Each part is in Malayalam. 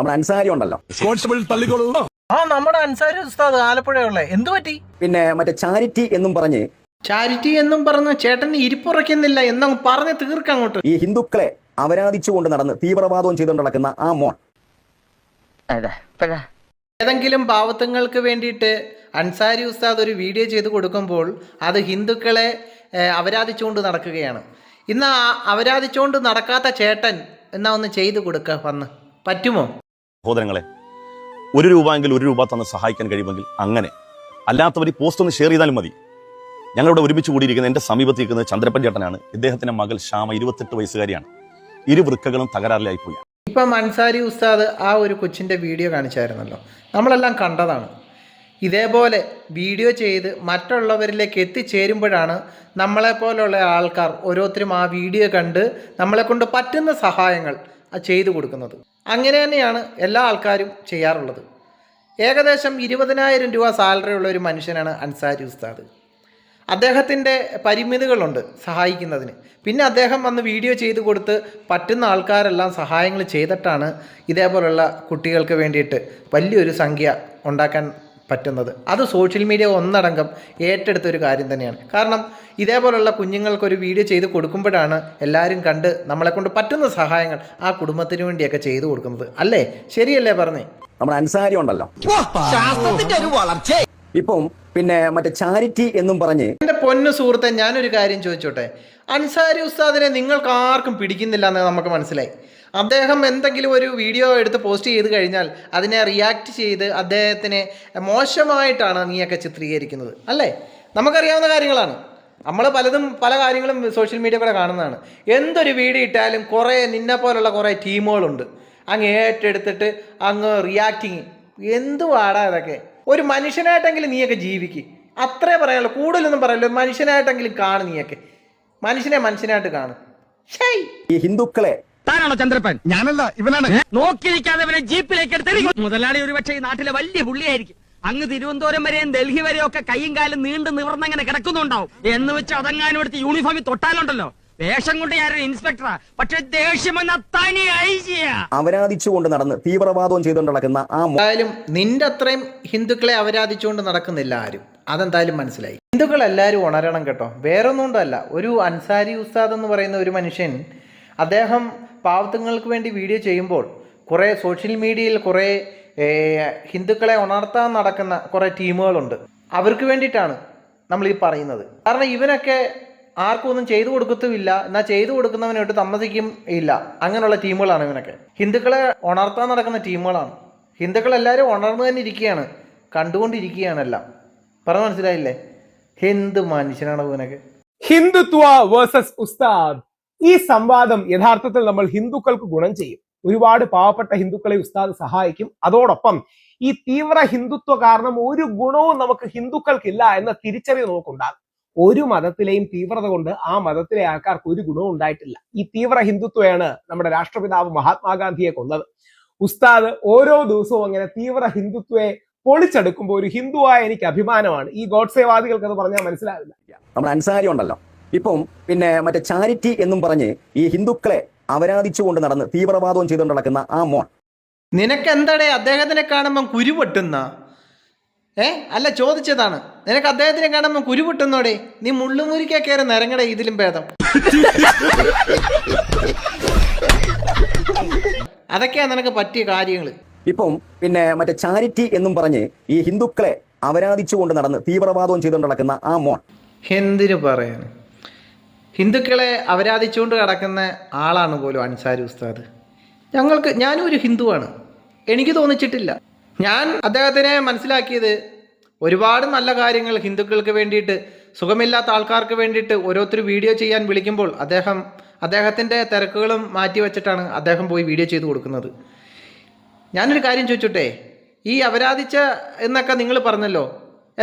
നമ്മുടെ അൻസാരി ഉണ്ടല്ലോ, നമ്മുടെ അൻസാരി ഉസ്താദ് ആലപ്പുഴയുള്ള എന്തു പറ്റി? പിന്നെ മറ്റേ ചാരിറ്റി എന്നും പറഞ്ഞ് ചേട്ടന് ഇരിപ്പുറയ്ക്കുന്നില്ല എന്നങ്ങ് പറഞ്ഞ് തീർക്കങ്ങോട്ട്. ഈ ഹിന്ദുക്കളെ അപരാധിച്ചുകൊണ്ട് നടന്ന് തീവ്രവാദവും ചെയ്തുകൊണ്ട് നടക്കുന്ന ആ മോൻ ഏതെങ്കിലും പാവത്തങ്ങൾക്ക് വേണ്ടിയിട്ട് അൻസാരി ഉസ്താദ് ഒരു വീഡിയോ ചെയ്ത് കൊടുക്കുമ്പോൾ അത് ഹിന്ദുക്കളെ അപരാധിച്ചുകൊണ്ട് നടക്കുകയാണ്. ഇന്ന് അപരാധിച്ചുകൊണ്ട് നടക്കാത്ത ചേട്ടൻ എന്നാ ഒന്ന് ചെയ്തു കൊടുക്കുക, വന്ന് പറ്റുമോ? സഹോദരങ്ങളെ, 1 രൂപയെങ്കിൽ 1 രൂപ തന്ന് സഹായിക്കാൻ കഴിയുമെങ്കിൽ അങ്ങനെ, അല്ലാത്തവർ ഈ പോസ്റ്റ് ഒന്ന് ഷെയർ ചെയ്താലും മതി. ഞങ്ങളിവിടെ ഒരുമിച്ച് കൂടിയിരിക്കുന്ന എൻ്റെ സമീപത്ത് നിൽക്കുന്നത് ചന്ദ്രപ്പൻ ചേട്ടനാണ്. ഇദ്ദേഹത്തിന്റെ മകൾ ശ്യാമ 28 വയസ്സുകാരിയാണ്. വൃക്കകളും തകരാറിലായിപ്പോയി. ഇപ്പം അൻസാരി ഉസ്താദ് ആ ഒരു കൊച്ചിൻ്റെ വീഡിയോ കാണിച്ചായിരുന്നല്ലോ, നമ്മളെല്ലാം കണ്ടതാണ്. ഇതേപോലെ വീഡിയോ ചെയ്ത് മറ്റുള്ളവരിലേക്ക് എത്തിച്ചേരുമ്പോഴാണ് നമ്മളെപ്പോലുള്ള ആൾക്കാർ ഓരോരുത്തരും ആ വീഡിയോ കണ്ട് നമ്മളെക്കൊണ്ട് പറ്റുന്ന സഹായങ്ങൾ ചെയ്തു കൊടുക്കുന്നത്. അങ്ങനെ തന്നെയാണ് എല്ലാ ആൾക്കാരും ചെയ്യാറുള്ളത്. ഏകദേശം 20,000 രൂപ സാലറി ഉള്ള ഒരു മനുഷ്യനാണ് അൻസാരി ഉസ്താദ്. അദ്ദേഹത്തിൻ്റെ പരിമിതികളുണ്ട് സഹായിക്കുന്നതിന്. പിന്നെ അദ്ദേഹം വന്ന് വീഡിയോ ചെയ്ത് കൊടുത്ത് പറ്റുന്ന ആൾക്കാരെല്ലാം സഹായങ്ങൾ ചെയ്തിട്ടാണ് ഇതേപോലുള്ള കുട്ടികൾക്ക് വേണ്ടിയിട്ട് വലിയൊരു സംഖ്യ ഉണ്ടാക്കാൻ പറ്റുന്നത്. അത് സോഷ്യൽ മീഡിയ ഒന്നടങ്കം ഏറ്റെടുത്തൊരു കാര്യം തന്നെയാണ്. കാരണം ഇതേപോലുള്ള കുഞ്ഞുങ്ങൾക്കൊരു വീഡിയോ ചെയ്ത് കൊടുക്കുമ്പോഴാണ് എല്ലാവരും കണ്ട് നമ്മളെക്കൊണ്ട് പറ്റുന്ന സഹായങ്ങൾ ആ കുടുംബത്തിന് വേണ്ടിയൊക്കെ ചെയ്തു കൊടുക്കുന്നത്. അല്ലേ? ശരിയല്ലേ പറഞ്ഞേ? നമ്മുടെ അൻസാരി ഉണ്ടല്ലോ, ഇപ്പം പിന്നെ മറ്റേ ചാരിറ്റി എന്നും പറഞ്ഞ്. എൻ്റെ പൊന്നു സുഹൃത്തെ, ഞാനൊരു കാര്യം ചോദിച്ചോട്ടെ. അൻസാരി ഉസ്താദിനെ നിങ്ങൾക്ക് ആർക്കും പിടിക്കുന്നില്ല എന്ന് നമുക്ക് മനസ്സിലായി. അദ്ദേഹം എന്തെങ്കിലും ഒരു വീഡിയോ എടുത്ത് പോസ്റ്റ് ചെയ്ത് കഴിഞ്ഞാൽ അതിനെ റിയാക്ട് ചെയ്ത് അദ്ദേഹത്തിനെ മോശമായിട്ടാണ് നീയൊക്കെ ചിത്രീകരിക്കുന്നത്, അല്ലേ? നമുക്കറിയാവുന്ന കാര്യങ്ങളാണ്. നമ്മൾ പല കാര്യങ്ങളും സോഷ്യൽ മീഡിയ കൂടെ കാണുന്നതാണ്. എന്തൊരു വീഡിയോ ഇട്ടാലും കുറേ നിന്നെ പോലുള്ള കുറേ ടീമുകളുണ്ട് അങ്ങ് ഏറ്റെടുത്തിട്ട് അങ്ങ് റിയാക്ടിങ്. എന്തുവാടാ ഇതൊക്കെ? ഒരു മനുഷ്യനായിട്ടെങ്കിലും നീയൊക്കെ ജീവിക്ക്, അത്രേ പറയാനുള്ളൂ. കൂടുതലൊന്നും പറയല്ലോ. മനുഷ്യനായിട്ടെങ്കിലും കാണും, നീയൊക്കെ മനുഷ്യനായിട്ട് കാണും. ഈ ഹിന്ദുക്കളെ താനാണോ ചന്ദ്രപ്പൻ? ഞാനല്ല, ഇവനാണ്. നോക്കിയിരിക്കാതെ ഇവനെ ജീപ്പിലേക്ക് എടുത്ത് മുതലാളി ഒരുപക്ഷെ ഈ നാട്ടിലെ വലിയ പുള്ളിയായിരിക്കും. അങ്ങ് തിരുവനന്തപുരം വരെയും ഡൽഹി വരെയും ഒക്കെ കൈയും കാലും നീണ്ടു നിവർന്നങ്ങനെ കിടക്കുന്നുണ്ടാവും. എന്ന് വെച്ച് അതങ്ങാനും എടുത്ത് യൂണിഫോമിൽ തൊട്ടാലുണ്ടല്ലോ, വേഷം കൊണ്ട് ഞാനൊരു ഇൻസ്പെക്ടറാ, പക്ഷെ ദേഷ്യമെന്ന തനി അപരാധിച്ചുകൊണ്ട് നടന്ന് തീവ്രവാദവും ചെയ്തുകൊണ്ട് നടക്കുന്ന ആ എന്തായാലും നിന്റെ അത്രയും ഹിന്ദുക്കളെ അപരാധിച്ചുകൊണ്ട് നടക്കുന്നില്ല ആരും. അതെന്തായാലും മനസ്സിലായി. ഹിന്ദുക്കൾ എല്ലാവരും ഉണരണം കേട്ടോ. വേറൊന്നും കൊണ്ടല്ല. ഒരു അൻസാരി ഉസ്താദ് എന്ന് പറയുന്ന ഒരു മനുഷ്യൻ, അദ്ദേഹം പാവത്തുങ്ങൾക്ക് വേണ്ടി വീഡിയോ ചെയ്യുമ്പോൾ കുറേ സോഷ്യൽ മീഡിയയിൽ കുറേ ഹിന്ദുക്കളെ ഉണർത്താൻ നടക്കുന്ന കുറേ ടീമുകളുണ്ട്. അവർക്ക് വേണ്ടിയിട്ടാണ് നമ്മൾ ഈ പറയുന്നത്. കാരണം ഇവനൊക്കെ ആർക്കും ഒന്നും ചെയ്തു കൊടുക്കത്തുമില്ല, എന്നാൽ ചെയ്തു കൊടുക്കുന്നവനോട്ട് സമ്മതിക്കും ഇല്ല. അങ്ങനെയുള്ള ടീമുകളാണ് ഇവനൊക്കെ. ഹിന്ദുക്കളെ ഉണർത്താൻ നടക്കുന്ന ടീമുകളാണ്. ഹിന്ദുക്കളെല്ലാവരും ഉണർന്നു തന്നെ ഇരിക്കുകയാണ്, കണ്ടുകൊണ്ടിരിക്കുകയാണെല്ലാം. പറഞ്ഞ മനസ്സിലായില്ലേ? എന്ത് മനുഷ്യനാണ് ഇവനൊക്കെ? ഹിന്ദുത്വ വേഴ്സസ് ഉസ്താദ്. ഈ സംവാദം യഥാർത്ഥത്തിൽ നമ്മൾ ഹിന്ദുക്കൾക്ക് ഗുണം ചെയ്യും. ഒരുപാട് പാവപ്പെട്ട ഹിന്ദുക്കളെ ഉസ്താദ് സഹായിക്കും. അതോടൊപ്പം ഈ തീവ്ര ഹിന്ദുത്വ കാരണം ഒരു ഗുണവും നമുക്ക് ഹിന്ദുക്കൾക്കില്ല എന്ന തിരിച്ചറിവ് നമുക്കുണ്ടാകും. ഒരു മതത്തിലെയും തീവ്രത കൊണ്ട് ആ മതത്തിലെ ആൾക്കാർക്ക് ഒരു ഗുണവും ഉണ്ടായിട്ടില്ല. ഈ തീവ്ര ഹിന്ദുത്വയാണ് നമ്മുടെ രാഷ്ട്രപിതാവ് മഹാത്മാഗാന്ധിയെ കൊന്നത്. ഉസ്താദ് ഓരോ ദിവസവും അങ്ങനെ തീവ്ര ഹിന്ദുത്വയെ പൊളിച്ചെടുക്കുമ്പോൾ ഒരു ഹിന്ദുവായ എനിക്ക് അഭിമാനമാണ്. ഈ ഗോഡ്സേവാദികൾക്ക് അത് പറഞ്ഞാൽ മനസ്സിലാവില്ല. നമ്മുടെ അൻസാരി ഉണ്ടല്ലോ, ഇപ്പം പിന്നെ മറ്റേ ചാരിറ്റി എന്നും പറഞ്ഞ് ഈ ഹിന്ദുക്കളെ അപരാധിച്ചുകൊണ്ട് നടന്ന് തീവ്രവാദവും ചെയ്തുകൊണ്ട് നടക്കുന്ന ആ മോൻ. നിനക്ക് എന്താടേ അദ്ദേഹത്തിനെ കാണുമ്പം കുരുപൊട്ടുന്ന? അല്ല, ചോദിച്ചതാണ്. നിനക്ക് അദ്ദേഹത്തിനെ കാണുമ്പോൾ കുരുപൊട്ടുന്നോടെ? നീ മുള്ളുമുരിക്കാ കയറി നിരങ്ങടേ, ഇതിലും ഭേദം. അതൊക്കെയാ നിനക്ക് പറ്റിയ കാര്യങ്ങൾ. ഇപ്പം പിന്നെ മറ്റേ ചാരിറ്റി എന്നും പറഞ്ഞ് ഈ ഹിന്ദുക്കളെ അപരാധിച്ചുകൊണ്ട് നടന്ന് തീവ്രവാദവും ചെയ്തുകൊണ്ട് നടക്കുന്ന ആ മോൻ. എന്തിനു പറയാൻ? ഹിന്ദുക്കളെ അപരാധിച്ചുകൊണ്ട് കിടക്കുന്ന ആളാണ് പോലും അൻസാരി ഉസ്താദ്. ഞാനും ഒരു ഹിന്ദുവാണ്, എനിക്ക് തോന്നിച്ചിട്ടില്ല. ഞാൻ അദ്ദേഹത്തിനെ മനസ്സിലാക്കിയത് ഒരുപാട് നല്ല കാര്യങ്ങൾ ഹിന്ദുക്കൾക്ക് വേണ്ടിയിട്ട്, സുഖമില്ലാത്ത ആൾക്കാർക്ക് വേണ്ടിയിട്ട് ഓരോരുത്തർ വീഡിയോ ചെയ്യാൻ വിളിക്കുമ്പോൾ അദ്ദേഹത്തിൻ്റെ തിരക്കുകളും മാറ്റി വെച്ചിട്ടാണ് അദ്ദേഹം പോയി വീഡിയോ ചെയ്ത് കൊടുക്കുന്നത്. ഞാനൊരു കാര്യം ചോദിച്ചോട്ടെ, ഈ അപരാധിച്ച എന്നൊക്കെ നിങ്ങൾ പറഞ്ഞല്ലോ,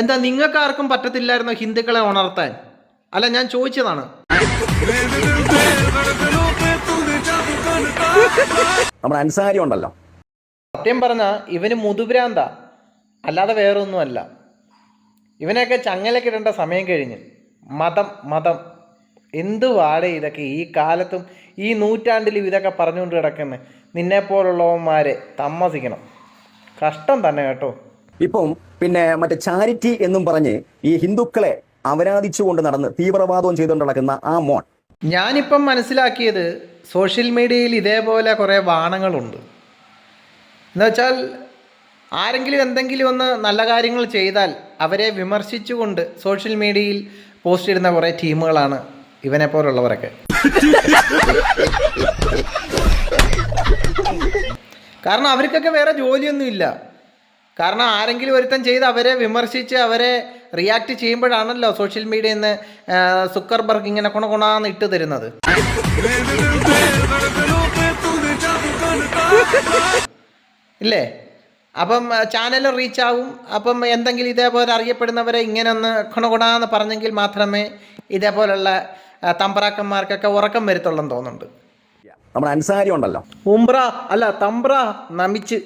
എന്താ നിങ്ങൾക്ക് ആർക്കും പറ്റത്തില്ലായിരുന്നോ ഹിന്ദുക്കളെ ഉണർത്താൻ? അല്ല, ഞാൻ ചോദിച്ചതാണ്. നമ്മുടെ അൻസാരി ഉണ്ടല്ലോ, സത്യം പറഞ്ഞാൽ ഇവന് മുതുഭ്രാന്ത, അല്ലാതെ വേറൊന്നുമല്ല. ഇവനെയൊക്കെ ചങ്ങലക്കിടേണ്ട സമയം കഴിഞ്ഞ്. മതം എന്തുവാടേ ഇതൊക്കെ? ഈ കാലത്തും ഈ നൂറ്റാണ്ടിലും ഇതൊക്കെ പറഞ്ഞുകൊണ്ട് കിടക്കുന്നത്. നിന്നെപ്പോലുള്ളവന്മാരെ താമസിക്കണം. കഷ്ടം തന്നെ കേട്ടോ. ഇപ്പം പിന്നെ മറ്റേ ചാരിറ്റി എന്നും പറഞ്ഞ് ഈ ഹിന്ദുക്കളെ അപരാധിച്ചുകൊണ്ട് നടന്ന് തീവ്രവാദവും ചെയ്തുകൊണ്ട് നടക്കുന്ന ആ മോൻ. ഞാനിപ്പം മനസ്സിലാക്കിയത് സോഷ്യൽ മീഡിയയിൽ ഇതേപോലെ കുറേ വാണങ്ങളുണ്ട്. എന്നുവെച്ചാൽ ആരെങ്കിലും എന്തെങ്കിലും ഒന്ന് നല്ല കാര്യങ്ങൾ ചെയ്താൽ അവരെ വിമർശിച്ചുകൊണ്ട് സോഷ്യൽ മീഡിയയിൽ പോസ്റ്റ് ഇടുന്ന കുറേ ടീമുകളാണ് ഇവനെപ്പോലുള്ളവരൊക്കെ. കാരണം അവർക്കൊക്കെ വേറെ ജോലിയൊന്നുമില്ല. കാരണം ആരെങ്കിലും ഒരുത്തൻ ചെയ്ത് അവരെ വിമർശിച്ച് അവരെ റിയാക്ട് ചെയ്യുമ്പോഴാണല്ലോ സോഷ്യൽ മീഡിയയിൽ നിന്ന് സുക്കർബർഗ് ഇങ്ങനെ കൊണകൊണാന്ന് ഇട്ട് തരുന്നത്. ഇല്ലേ? അപ്പം ചാനൽ റീച്ച് ആവും. അപ്പം എന്തെങ്കിലും ഇതേപോലെ അറിയപ്പെടുന്നവരെ ഇങ്ങനെ ഒന്ന് കൊണകൊണാന്ന് പറഞ്ഞെങ്കിൽ മാത്രമേ ഇതേപോലുള്ള തമ്പ്രാക്കന്മാർക്കൊക്കെ ഉറക്കം വരുത്തുള്ളെന്ന് തോന്നുന്നുണ്ട്. നമ്മുടെ അൻസാരി ഉണ്ടല്ലോ, ഉംബ്ര അല്ല തമ്പ്ര നമിച്ച്